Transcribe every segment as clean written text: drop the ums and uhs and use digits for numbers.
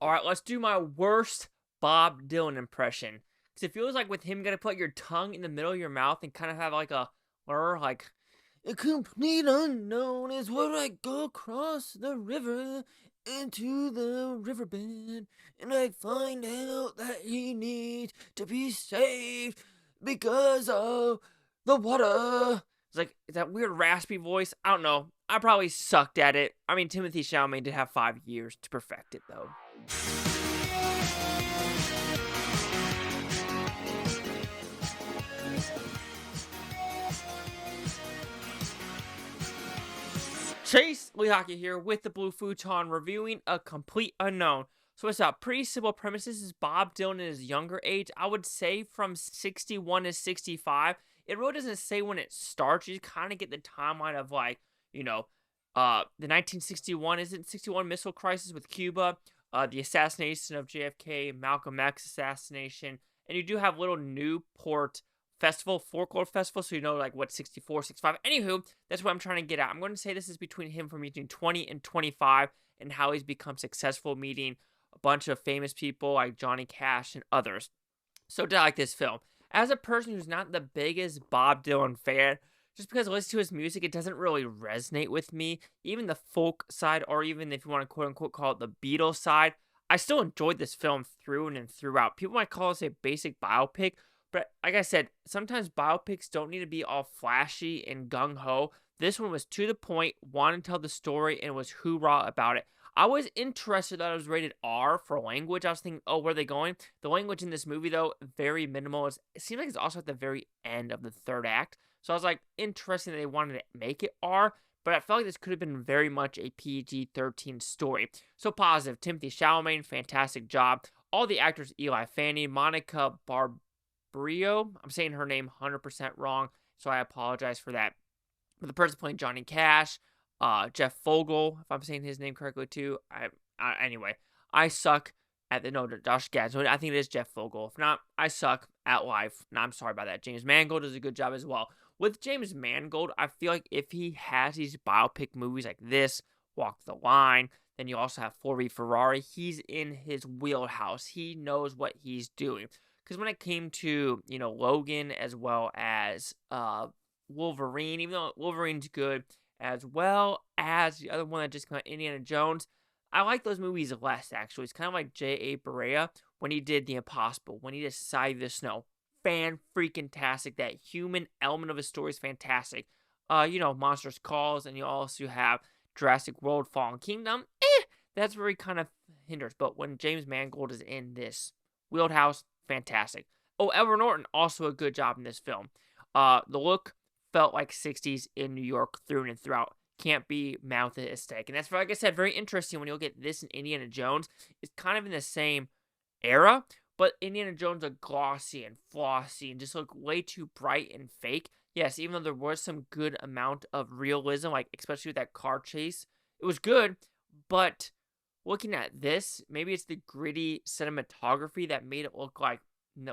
All right, let's do my worst Bob Dylan impression. Because it feels like with him, you gotta put your tongue in the middle of your mouth and kind of have like a like, a complete unknown is where I go across the river into the riverbed, and I find out that he needs to be saved because of the water. It's like that weird raspy voice. I don't know. I probably sucked at it. I mean, Timothée Chalamet did have 5 years to perfect it, though. Chase Lehocky here with the Blue Futon reviewing A Complete Unknown. So it's a pretty simple premise. This is Bob Dylan in his younger age. I would say from 61 to 65. It really doesn't say when it starts. You kind of get the timeline of like, the 1961, isn't 61 missile crisis with Cuba, the assassination of JFK, Malcolm X assassination, and you do have little Newport festival, folklore festival, so you know like what 64, 65. Anywho, that's what I'm trying to get at. I'm going to say this is between him from between 20 and 25 and how he's become successful meeting a bunch of famous people like Johnny Cash and others. So did I like this film? As a person who's not the biggest Bob Dylan fan, just because I listen to his music, it doesn't really resonate with me. Even the folk side, or even if you want to quote unquote call it the Beatles side, I still enjoyed this film through and throughout. People might call this a basic biopic, but like I said, sometimes biopics don't need to be all flashy and gung-ho. This one was to the point, wanted to tell the story, and was hoorah about it. I was interested that it was rated R for language. I was thinking, oh, where are they going? The language in this movie, though, very minimal. It seems like it's also at the very end of the third act. So I was like, interesting that they wanted to make it R, but I felt like this could have been very much a PG-13 story. So positive. Timothée Chalamet, fantastic job. All the actors, Eli Fanning, Monica Barbaro. I'm saying her name 100% wrong, so I apologize for that. But the person playing Johnny Cash, Jeff Fogel, if I'm saying his name correctly too. Anyway, I suck at the no, Josh Gad. So I think it is Jeff Fogel. If not, I suck at life. No, I'm sorry about that. James Mangold does a good job as well. With James Mangold, I feel like if he has these biopic movies like this, Walk the Line, then you also have Ford v Ferrari, he's in his wheelhouse. He knows what he's doing. Because when it came to, Logan as well as Wolverine, even though Wolverine's good, as well as the other one that just came out, Indiana Jones, I like those movies less, actually. It's kind of like J.A. Barea when he did The Impossible, when he did Side of the Snow. Fan-freaking-tastic. That human element of his story is fantastic. Monsters Calls, and you also have Jurassic World Fallen Kingdom. That's where he kind of hinders. But when James Mangold is in this wheelhouse, fantastic. Oh, Edward Norton, also a good job in this film. The look felt like 60s in New York through and throughout. Can't be mouthed aesthetic. And that's, like I said, very interesting when you'll get this in Indiana Jones. It's kind of in the same era, but Indiana Jones are glossy and flossy and just look way too bright and fake. Yes, even though there was some good amount of realism, like especially with that car chase, it was good, but looking at this, maybe it's the gritty cinematography that made it look like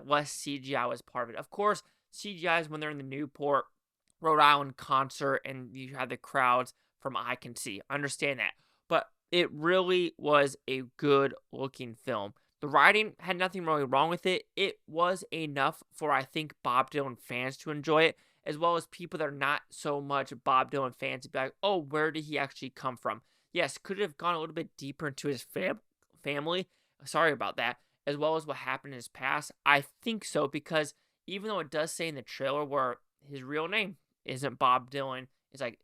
less CGI was part of it. Of course, CGI is when they're in the Newport, Rhode Island concert and you have the crowds from I Can See. I understand that. But it really was a good looking film. The writing had nothing really wrong with it. It was enough for, I think, Bob Dylan fans to enjoy it, as well as people that are not so much Bob Dylan fans to be like, oh, where did he actually come from? Yes, could it have gone a little bit deeper into his family? Sorry about that. As well as what happened in his past? I think so, because even though it does say in the trailer where his real name isn't Bob Dylan, it's like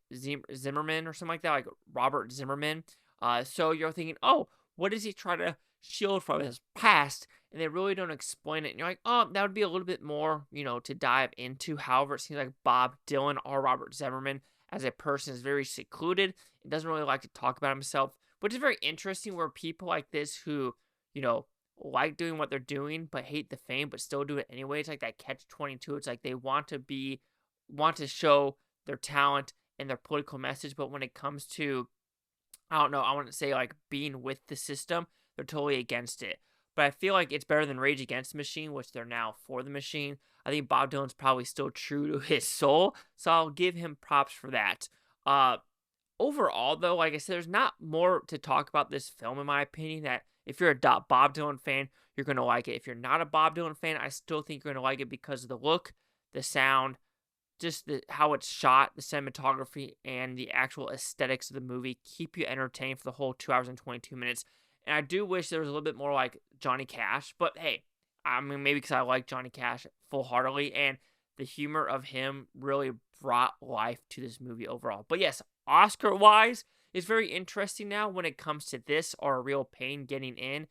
Zimmerman or something like that, like Robert Zimmerman. So you're thinking, oh, what does he try to shield from his past? And they really don't explain it. And you're like, oh, that would be a little bit more, to dive into. However, it seems like Bob Dylan or Robert Zimmerman as a person is very secluded and doesn't really like to talk about himself, which is very interesting where people like this who, like doing what they're doing but hate the fame but still do it anyway. It's like that catch-22. It's like they want to show their talent and their political message, but when it comes to, I don't know, I want to say like being with the system, they're totally against it. But I feel like it's better than Rage Against the Machine, which they're now for the machine. I think Bob Dylan's probably still true to his soul, so I'll give him props for that. Overall, though, like I said, there's not more to talk about this film, in my opinion, that If you're a Bob Dylan fan, you're going to like it. If you're not a Bob Dylan fan, I still think you're going to like it because of the look, the sound, just how it's shot, the cinematography, and the actual aesthetics of the movie keep you entertained for the whole 2 hours and 22 minutes. And I do wish there was a little bit more like Johnny Cash, but hey, I mean, maybe because I like Johnny Cash full-heartedly, and the humor of him really brought life to this movie overall. But yes, Oscar-wise, it's very interesting now when it comes to this or A Real Pain getting in.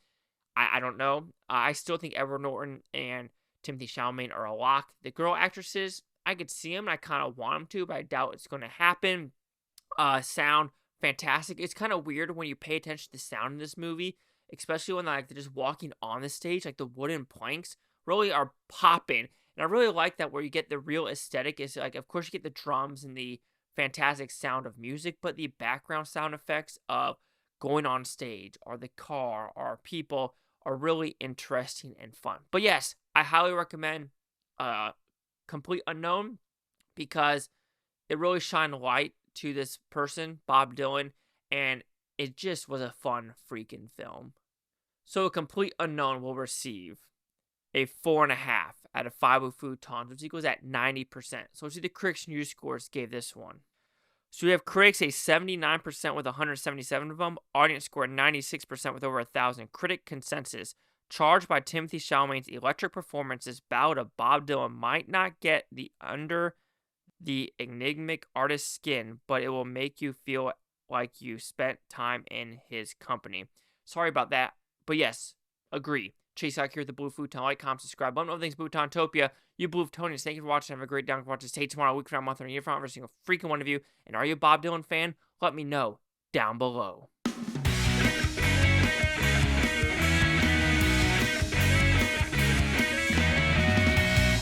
I don't know. I still think Edward Norton and Timothée Chalamet are a lock. The girl actresses, I could see them, and I kind of want them to, but I doubt it's going to happen. Sound, fantastic. It's kind of weird when you pay attention to the sound in this movie, especially when like they're just walking on the stage, like the wooden planks really are popping. And I really like that where you get the real aesthetic is like, of course, you get the drums and the fantastic sound of music, but the background sound effects of going on stage or the car or people are really interesting and fun. But yes, I highly recommend Complete Unknown because it really shined light to this person, Bob Dylan, and it just was a fun freaking film. So A Complete Unknown will receive a 4.5 out of 5 Futons, which equals at 90%. So let's see the critics' news scores gave this one. So we have critics a 79% with 177 of them, audience score 96% with over 1,000. Critic consensus: charged by Timothée Chalamet's electric performances, ballad of Bob Dylan might not get under the enigmatic artist's skin, but it will make you feel like you spent time in his company. Sorry about that, but yes, agree. Chase out here with the Blue Futon. Like, comment, subscribe. Let me know all things Bhutontopia. You Blue Futonians, thank you for watching. Have a great day. Watch this. Stay tomorrow, a week from now, a month, or a year from now, every single freaking one of you. And are you a Bob Dylan fan? Let me know down below.